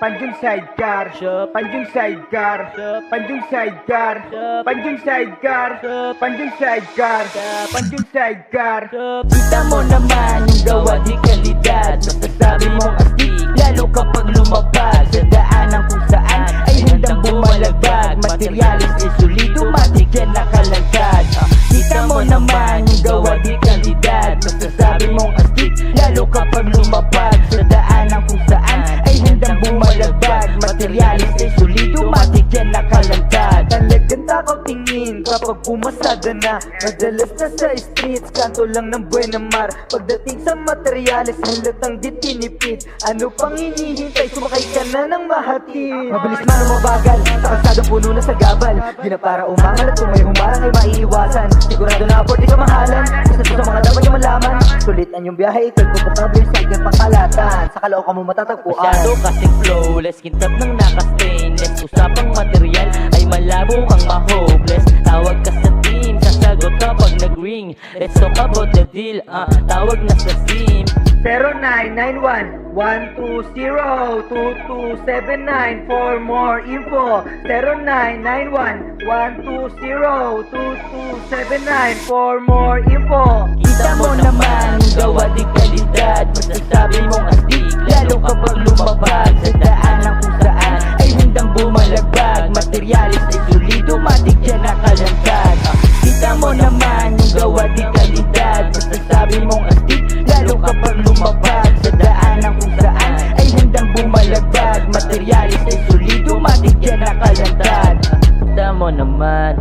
Panjung sidecar, Panjung sidecar, Panjung sidecar, Panjung sidecar, Panjung sidecar, Panjung sidecar. Kita mo naman yung gawa di kalidad. Masasabi mong astig, lalo kapag lumabas sa daanan kung saan ay handang bumalagbag. Materialis ay solido, matik yan nakalagad. Kita mo naman yung gawa di kalidad. Masasabi mong astig, lalo kapag lumabas sa daanan kung saan ay handang bumalagbag. Materialis ay solido, matik yan nakalagad. Talagang takaw tingin kapag pumasada na. Madalas na sa streets, kanto lang ng buena mar. Pagdating sa materyales, halatang di tinipid. Ano pang hinihintay, sumakay ka na ng mahatid. Mabilis man o mabagal, sa kalsadang puno na sa gabal. Di na para umangal at kung may humarang ay maiiwasan. Sigurado na afford di kamahalan, isa to sa mga dapat yung malaman. Sulit ang yung biyahe, ikot komportable sa aking pangkalatan. Sa Caloocan mo matatagpuan. Masyado kasing flowless, kintab ng naka-stainless. Usapang material ay malabo kang ma-hopeless. Tawag ka sa team, sasagot kapag nag-ring. Let's talk about the deal, tawag na sa team. 0991-120-2279 for more info. 0991-120-2279 for more info. Kita mo naman yung gawa di kalidad. Masasabi mong astig, lalo kapag lumabag sa daanan kung saan ay handang bumalagbag. Materialis ay solido, matik yan nakalagad. Kita mo naman yung gawa di kalidad. Masasabi mong astig, lalo kapag lumabag sa daanan kung saan ay handang bumalagbag. Materialis ay solido, matik yan nakalagad. Kita mo naman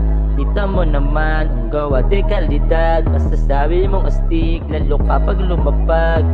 ang gawa di kalidad. Masasabi mong astig, lalo kapag lumabag.